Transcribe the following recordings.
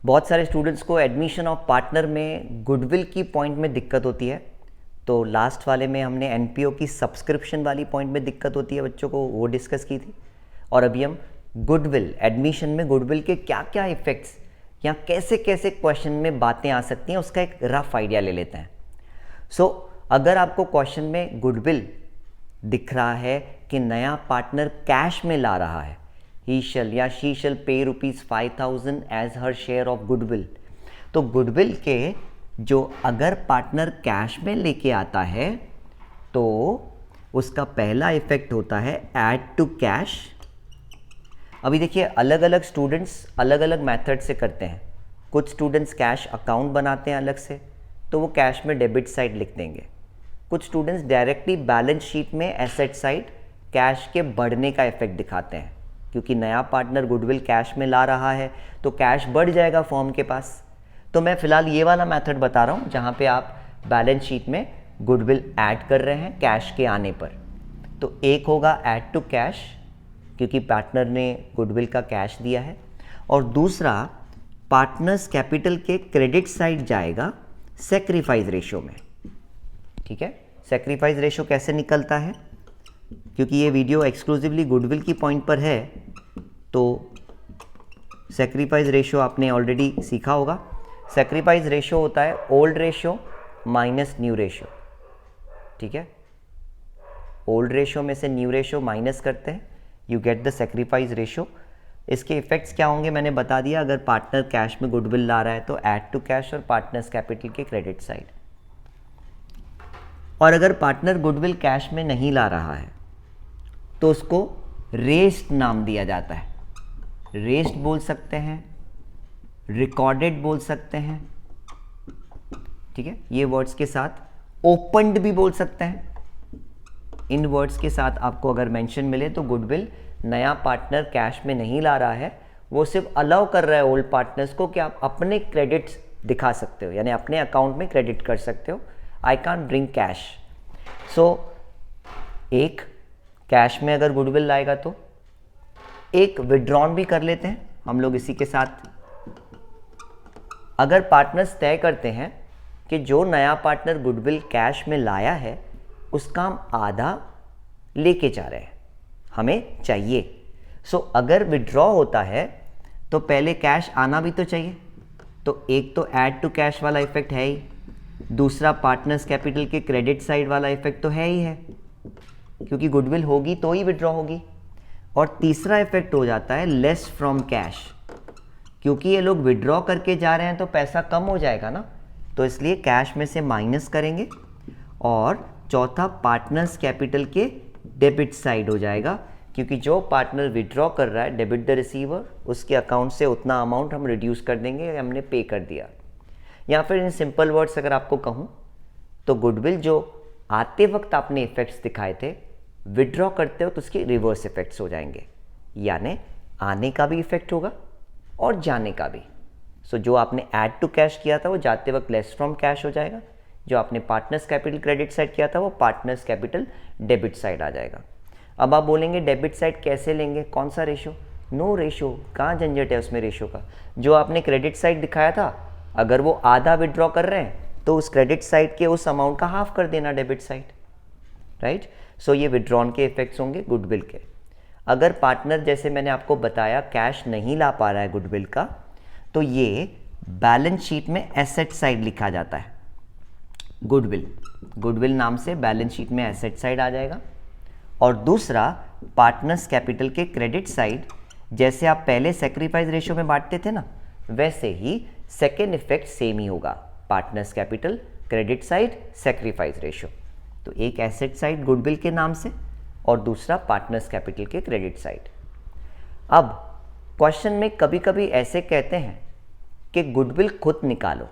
बहुत सारे स्टूडेंट्स को एडमिशन ऑफ पार्टनर में गुडविल की पॉइंट में दिक्कत होती है। तो लास्ट वाले में हमने एनपीओ की सब्सक्रिप्शन वाली पॉइंट में दिक्कत होती है बच्चों को, वो डिस्कस की थी। और अभी हम गुडविल, एडमिशन में गुडविल के क्या क्या इफ़ेक्ट्स या कैसे कैसे क्वेश्चन में बातें आ सकती हैं उसका एक रफ आइडिया ले लेते हैं। सो अगर आपको क्वेश्चन में गुडविल दिख रहा है कि नया पार्टनर कैश में ला रहा है, ही शल या she shall pay ₹5,000 as her share of goodwill, तो गुडविल के जो अगर पार्टनर कैश में लेके आता है तो उसका पहला इफेक्ट होता है ऐड टू कैश। अभी देखिए अलग अलग स्टूडेंट्स अलग अलग मेथड से करते हैं। कुछ स्टूडेंट्स कैश अकाउंट बनाते हैं अलग से, तो वो कैश में डेबिट साइड लिख देंगे। कुछ स्टूडेंट्स डायरेक्टली बैलेंस शीट में एसेट साइड कैश के बढ़ने का इफेक्ट दिखाते हैं, क्योंकि नया पार्टनर गुडविल कैश में ला रहा है तो कैश बढ़ जाएगा फर्म के पास। तो मैं फ़िलहाल ये वाला मेथड बता रहा हूँ जहाँ पे आप बैलेंस शीट में गुडविल ऐड कर रहे हैं कैश के आने पर। तो एक होगा ऐड टू कैश, क्योंकि पार्टनर ने गुडविल का कैश दिया है, और दूसरा पार्टनर्स कैपिटल के क्रेडिट साइड जाएगा सेक्रीफाइस रेशो में। ठीक है, सेक्रीफाइस रेशो कैसे निकलता है, क्योंकि ये वीडियो एक्सक्लूसिवली गुडविल की पॉइंट पर है, तो सेक्रीफाइस रेशो आपने ऑलरेडी सीखा होगा। सेक्रीफाइस रेशो होता है old ratio minus new ratio. ठीक है, ओल्ड रेशो में से न्यू रेशो माइनस करते हैं, you get the sacrifice ratio. इसके इफेक्ट्स क्या होंगे मैंने बता दिया। अगर पार्टनर कैश में गुडविल ला रहा है तो ऐड टू कैश और पार्टनर्स कैपिटल के क्रेडिट साइड। और अगर पार्टनर गुडविल कैश में नहीं ला रहा है तो उसको रेस्ड नाम दिया जाता है। रेस्ड बोल सकते हैं, रिकॉर्डेड बोल सकते हैं। ठीक है, ये वर्ड्स के साथ ओपनड भी बोल सकते हैं। इन वर्ड्स के साथ आपको अगर मेंशन मिले तो गुडविल नया पार्टनर कैश में नहीं ला रहा है, वो सिर्फ अलाउ कर रहा है ओल्ड पार्टनर्स को कि आप अपने क्रेडिट्स दिखा सकते हो, यानी अपने अकाउंट में क्रेडिट कर सकते हो। I can't bring cash. So एक कैश में अगर गुडविल लाएगा तो एक विड्रॉन भी कर लेते हैं हम लोग इसी के साथ। अगर पार्टनर्स तय करते हैं कि जो नया पार्टनर गुडविल कैश में लाया है उसका हम आधा लेके जा रहे हैं, हमें चाहिए। सो अगर विड्रॉ होता है तो पहले कैश आना भी तो चाहिए। तो एक तो ऐड टू कैश वाला इफेक्ट है ही, दूसरा पार्टनर्स कैपिटल के क्रेडिट साइड वाला इफेक्ट तो है ही है, क्योंकि गुडविल होगी तो ही विड्रॉ होगी। और तीसरा इफेक्ट हो जाता है लेस फ्रॉम कैश, क्योंकि ये लोग विड्रॉ करके जा रहे हैं तो पैसा कम हो जाएगा ना, तो इसलिए कैश में से माइनस करेंगे। और चौथा पार्टनर्स कैपिटल के डेबिट साइड हो जाएगा, क्योंकि जो पार्टनर विड्रॉ कर रहा है डेबिट द रिसीवर, उसके अकाउंट से उतना अमाउंट हम रिड्यूस कर देंगे, हमने पे कर दिया। या फिर इन सिंपल वर्ड्स अगर आपको कहूँ तो गुडविल जो आते वक्त आपने इफेक्ट्स दिखाए थे, विड्रॉ करते हो तो उसके रिवर्स इफेक्ट्स हो जाएंगे, यानी आने का भी इफेक्ट होगा और जाने का भी। सो जो आपने ऐड टू कैश किया था वो जाते वक्त लेस फ्रॉम कैश हो जाएगा, जो आपने पार्टनर्स कैपिटल क्रेडिट साइड किया था वो पार्टनर्स कैपिटल डेबिट साइड आ जाएगा। अब आप बोलेंगे डेबिट साइड कैसे लेंगे, कौन सा रेशो? नो रेशो, कहाँ झंझट है उसमें रेशो का। जो आपने क्रेडिट साइड दिखाया था, अगर वो आधा विड्रॉ कर रहे हैं तो उस क्रेडिट साइड के उस अमाउंट का हाफ कर देना डेबिट साइड, राइट। सो ये विड्रॉन के इफेक्ट्स होंगे गुडविल के। अगर पार्टनर जैसे मैंने आपको बताया कैश नहीं ला पा रहा है गुडविल का, तो ये बैलेंस शीट में एसेट साइड लिखा जाता है। गुडविल नाम से बैलेंस शीट में एसेट साइड आ जाएगा। और दूसरा पार्टनर्स कैपिटल के क्रेडिट साइड, जैसे आप पहले सेक्रीफाइस रेशो में बांटते थे ना, वैसे ही सेकेंड इफेक्ट सेम ही होगा, partners capital credit side sacrifice ratio. तो एक एसेट साइड गुडविल के नाम से और दूसरा पार्टनर्स कैपिटल के क्रेडिट साइड। अब क्वेश्चन में कभी कभी ऐसे कहते हैं कि गुडविल खुद निकालो,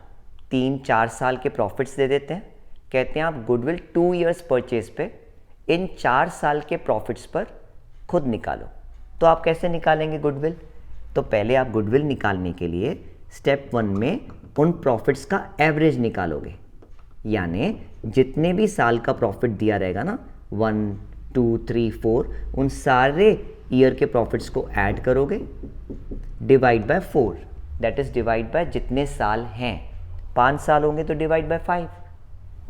3-4 साल के प्रॉफिट्स दे देते हैं, कहते हैं आप गुडविल 2 इयर्स परचेज पे इन 4 साल के प्रॉफिट्स पर खुद निकालो। तो आप कैसे निकालेंगे गुडविल? तो पहले आप गुडविल निकालने के लिए स्टेप 1 में उन प्रॉफिट्स का एवरेज निकालोगे, यानी जितने भी साल का प्रॉफिट दिया रहेगा ना, 1, 2, 3, 4, उन सारे ईयर के प्रॉफिट्स को ऐड करोगे, divide by 4, that is divide by जितने साल हैं। 5 साल होंगे तो डिवाइड बाय 5,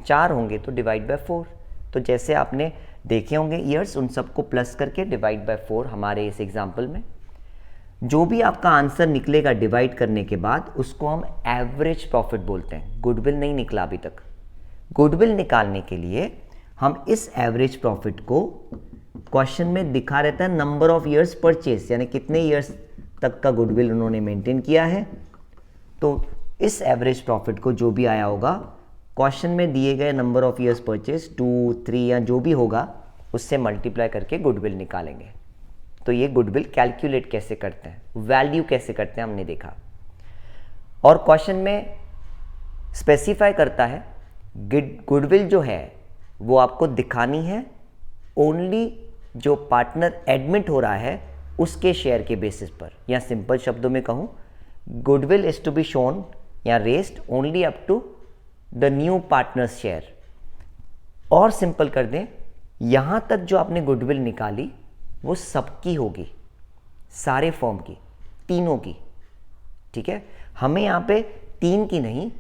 4 होंगे तो डिवाइड बाय 4। तो जैसे आपने देखे होंगे ईयर्स, उन सबको प्लस करके डिवाइड बाय 4 हमारे इस एग्जाम्पल में जो भी आपका आंसर निकलेगा डिवाइड करने के बाद उसको हम एवरेज प्रॉफिट बोलते हैं। गुडविल नहीं निकला अभी तक। गुडविल निकालने के लिए हम इस एवरेज प्रॉफिट को क्वेश्चन में दिखा रहता है नंबर ऑफ ईयर्स परचेज, यानी कितने ईयर्स तक का गुडविल उन्होंने मेंटेन किया है। तो इस एवरेज प्रॉफिट को जो भी आया होगा क्वेश्चन में दिए गए नंबर ऑफ ईयर्स परचेज 2, 3 या जो भी होगा उससे मल्टीप्लाई करके गुडविल निकालेंगे। तो ये गुडविल कैलकुलेट कैसे करते हैं, वैल्यू कैसे करते हैं हमने देखा। और क्वेश्चन में स्पेसिफाई करता है गुडविल जो है वो आपको दिखानी है ओनली जो पार्टनर एडमिट हो रहा है उसके शेयर के बेसिस पर, या सिंपल शब्दों में कहूँ goodwill is to be shown या raised only up to the new partners share. और सिंपल कर दें, यहां तक जो आपने गुडविल निकाली वो सबकी होगी, सारे फर्म की, तीनों की। ठीक है, हमें यहां पे 3 की नहीं,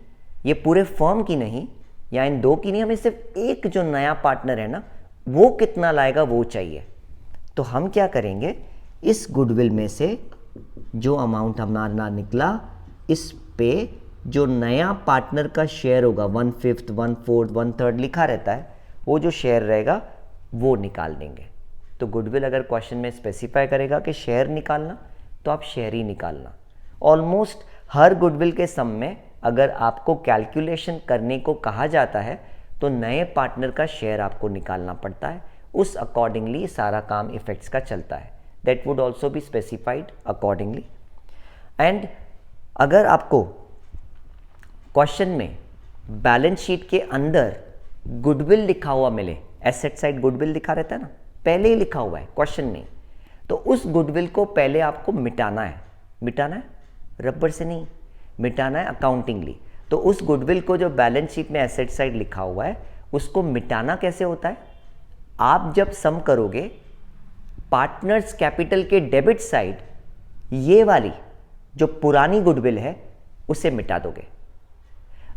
ये पूरे फर्म की नहीं या इन 2 की नहीं, हमें सिर्फ एक जो नया पार्टनर है ना वो कितना लाएगा वो चाहिए। तो हम क्या करेंगे, इस गुडविल में से जो अमाउंट हमारा निकला इस पे जो नया पार्टनर का शेयर होगा 1/5, 1/4, 1/3 लिखा रहता है, वो जो शेयर रहेगा वो निकाल देंगे। तो गुडविल अगर क्वेश्चन में स्पेसिफाई करेगा कि शेयर निकालना तो आप शेयर ही निकालना। ऑलमोस्ट हर गुडविल के सम में अगर आपको कैलकुलेशन करने को कहा जाता है तो नए पार्टनर का शेयर आपको निकालना पड़ता है, उस अकॉर्डिंगली सारा काम इफेक्ट्स का चलता है। That would also be specified accordingly. And अगर आपको क्वेश्चन में बैलेंस शीट के अंदर गुडविल लिखा हुआ मिले, एसेट साइड गुडविल लिखा रहता है ना, पहले ही लिखा हुआ है क्वेश्चन में, तो उस गुडविल को पहले आपको मिटाना है। मिटाना है रबर से नहीं, मिटाना है अकाउंटिंगली। तो उस गुडविल को जो बैलेंस शीट में एसेट साइड लिखा हुआ है उसको मिटाना कैसे होता है, आप जब सम करोगे पार्टनर्स कैपिटल के डेबिट साइड ये वाली जो पुरानी गुडविल है उसे मिटा दोगे।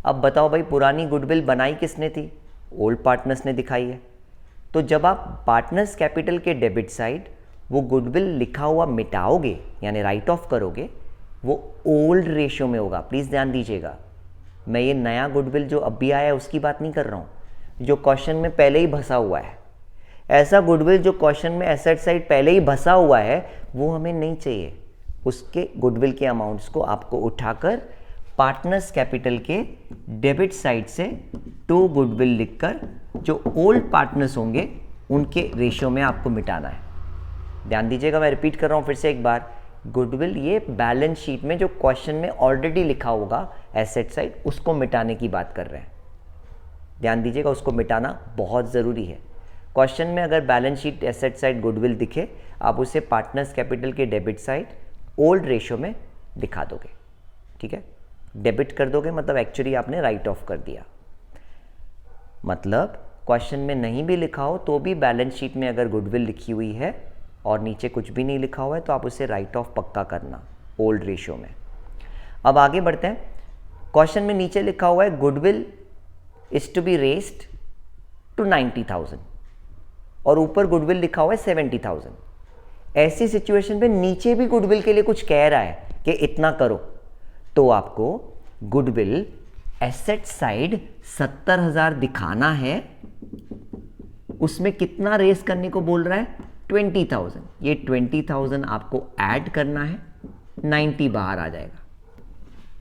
अब बताओ भाई, पुरानी गुडविल बनाई किसने थी, ओल्ड पार्टनर्स ने दिखाई है। तो जब आप पार्टनर्स कैपिटल के डेबिट साइड वो गुडविल लिखा हुआ मिटाओगे यानी राइट ऑफ करोगे, वो ओल्ड रेशियो में होगा। प्लीज़ ध्यान दीजिएगा, मैं ये नया गुडविल जो अभी आया है उसकी बात नहीं कर रहा हूँ, जो क्वेश्चन में पहले ही भसा हुआ है। ऐसा गुडविल जो क्वेश्चन में एसेट साइड पहले ही भसा हुआ है वो हमें नहीं चाहिए। उसके गुडविल के अमाउंट्स को आपको उठाकर पार्टनर्स कैपिटल के डेबिट साइड से टू गुडविल लिखकर जो ओल्ड पार्टनर्स होंगे उनके रेशियो में आपको मिटाना है। ध्यान दीजिएगा, मैं रिपीट कर रहा हूँ फिर से एक बार, गुडविल ये बैलेंस शीट में जो क्वेश्चन में ऑलरेडी लिखा होगा एसेट साइड उसको मिटाने की बात कर रहे हैं। ध्यान दीजिएगा, उसको मिटाना बहुत ज़रूरी है। क्वेश्चन में अगर balance sheet asset side goodwill दिखे, आप उसे पार्टनर्स कैपिटल के डेबिट साइड ओल्ड रेशियो में दिखा दोगे। ठीक है, डेबिट कर दोगे मतलब एक्चुअली आपने राइट ऑफ कर दिया। मतलब क्वेश्चन में नहीं भी लिखा हो तो भी बैलेंस शीट में अगर गुडविल लिखी हुई है और नीचे कुछ भी नहीं लिखा हुआ है तो आप उसे राइट ऑफ पक्का करना ओल्ड रेशियो में। अब आगे बढ़ते हैं। क्वेश्चन में नीचे लिखा हुआ है goodwill is to be raised to 90,000 और ऊपर गुडविल लिखा हुआ है 70,000। ऐसी सिचुएशन में नीचे भी गुडविल के लिए कुछ कह रहा है कि इतना करो, तो आपको गुडविल एसेट साइड 70,000 दिखाना है। उसमें कितना रेस करने को बोल रहा है, 20,000। ये 20,000 आपको ऐड करना है, 90 बाहर आ जाएगा।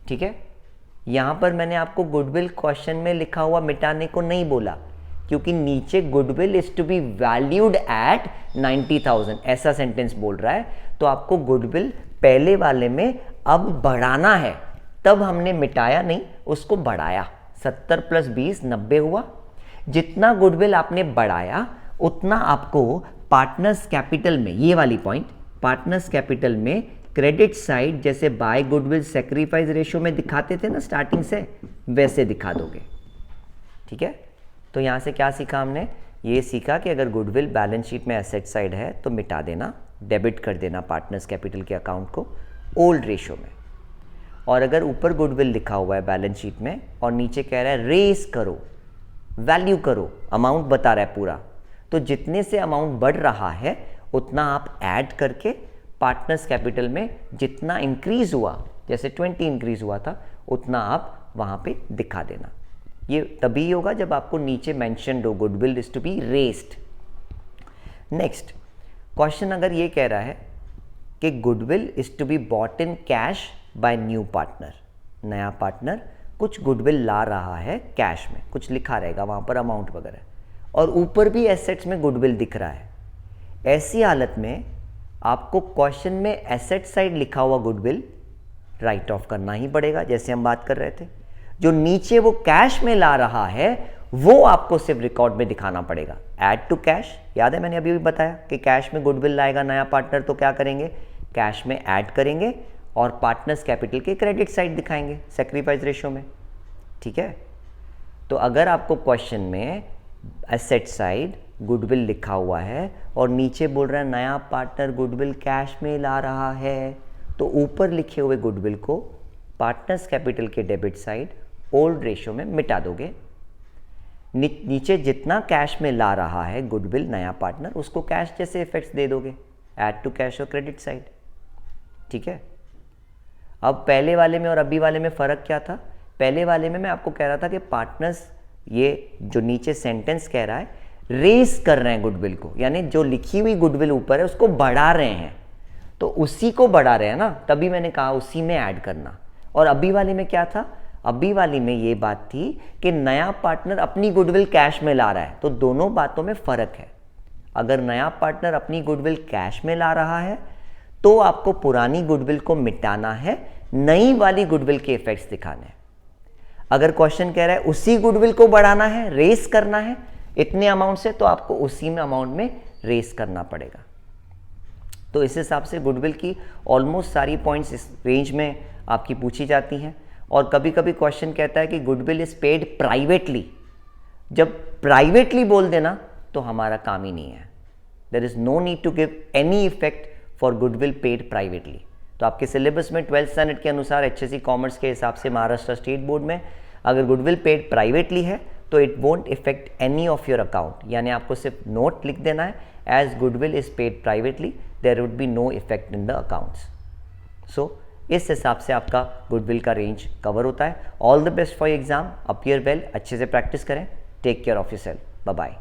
ठीक है, यहां पर मैंने आपको गुडविल क्वेश्चन में लिखा हुआ मिटाने को नहीं बोला क्योंकि नीचे goodwill is to be valued at 90,000 ऐसा सेंटेंस बोल रहा है। तो आपको गुडविल पहले वाले में अब बढ़ाना है, तब हमने मिटाया नहीं, उसको बढ़ाया। 70 + 20 90 हुआ। जितना गुडविल आपने बढ़ाया उतना आपको पार्टनर्स कैपिटल में, ये वाली पॉइंट, पार्टनर्स कैपिटल में क्रेडिट साइड जैसे बाय गुडविल सैक्रिफाइस रेशियो में दिखाते थे ना स्टार्टिंग से, वैसे दिखा दोगे। ठीक है, तो यहां से क्या सीखा हमने, ये सीखा कि अगर गुडविल बैलेंस शीट में एसेट साइड है तो मिटा देना, डेबिट कर देना पार्टनर्स कैपिटल के अकाउंट को ओल्ड रेशियो में। और अगर ऊपर गुडविल लिखा हुआ है बैलेंस शीट में और नीचे कह रहा है रेस करो, वैल्यू करो, अमाउंट बता रहा है पूरा, तो जितने से अमाउंट बढ़ रहा है उतना आप ऐड करके पार्टनर्स कैपिटल में जितना इंक्रीज हुआ, जैसे 20 इंक्रीज हुआ था, उतना आप वहाँ पे दिखा देना। ये तभी होगा जब आपको नीचे मेंशन हो goodwill is to be raised. Next question अगर ये कह रहा है कि goodwill is to be bought in cash by new partner, नया पार्टनर कुछ गुडविल ला रहा है कैश में, कुछ लिखा रहेगा वहाँ पर अमाउंट वगैरह, और ऊपर भी एसेट्स में गुडविल दिख रहा है। ऐसी हालत में आपको क्वेश्चन में एसेट साइड लिखा हुआ गुडविल राइट ऑफ करना ही पड़ेगा, जैसे हम बात कर रहे थे। जो नीचे वो कैश में ला रहा है वो आपको सिर्फ रिकॉर्ड में दिखाना पड़ेगा। ऐड टू कैश, याद है मैंने अभी भी बताया कि कैश में गुडविल लाएगा नया पार्टनर तो क्या करेंगे, कैश में ऐड करेंगे और पार्टनर्स कैपिटल के क्रेडिट साइड दिखाएंगे सैक्रिफाइस रेशियो में। ठीक है, तो अगर आपको क्वेश्चन में एसेट साइड गुडविल लिखा हुआ है और नीचे बोल रहा है नया पार्टनर गुडविल कैश में ला रहा है, तो ऊपर लिखे हुए गुडविल को पार्टनर्स कैपिटल के डेबिट साइड ओल्ड रेशियो में मिटा दोगे। नीचे जितना कैश में ला रहा है गुडविल नया पार्टनर, उसको कैश जैसे इफेक्ट्स दे दोगे, ऐड टू कैश और क्रेडिट साइड। ठीक है, अब पहले वाले में और अभी वाले में फ़र्क क्या था? पहले वाले में मैं आपको कह रहा था कि पार्टनर्स, ये जो नीचे सेंटेंस कह रहा है, रेस कर रहे हैं गुडविल को, यानी जो लिखी हुई गुडविल ऊपर है उसको बढ़ा रहे हैं, तो उसी को बढ़ा रहे हैं ना, तभी मैंने कहा उसी में ऐड करना। और अभी वाले में क्या था? अभी वाली में ये बात थी कि नया पार्टनर अपनी गुडविल कैश में ला रहा है, तो दोनों बातों में फ़र्क है। अगर नया पार्टनर अपनी गुडविल कैश में ला रहा है तो आपको पुरानी गुडविल को मिटाना है, नई वाली गुडविल के इफेक्ट्स दिखाने हैं। अगर क्वेश्चन कह रहा है उसी गुडविल को बढ़ाना है, रेस करना है इतने अमाउंट से, तो आपको उसी में अमाउंट में रेस करना पड़ेगा। तो इस हिसाब से गुडविल की ऑलमोस्ट सारी पॉइंट्स इस रेंज में आपकी पूछी जाती हैं। और कभी कभी क्वेश्चन कहता है कि गुडविल इज पेड प्राइवेटली। जब प्राइवेटली बोल देना तो हमारा काम ही नहीं है। There is no need to give any effect for goodwill paid privately. तो आपके सिलेबस में 12th स्टैंडर्ड के अनुसार HSC कॉमर्स के हिसाब से महाराष्ट्र स्टेट बोर्ड में अगर गुडविल पेड प्राइवेटली है तो it won't affect any of your account, यानी आपको सिर्फ नोट लिख देना है, as goodwill is paid privately there would be no effect in the accounts. So इस हिसाब से आपका गुडविल का रेंज कवर होता है। All the best for exam, appear well, अच्छे से प्रैक्टिस करें, take care of yourself, bye bye.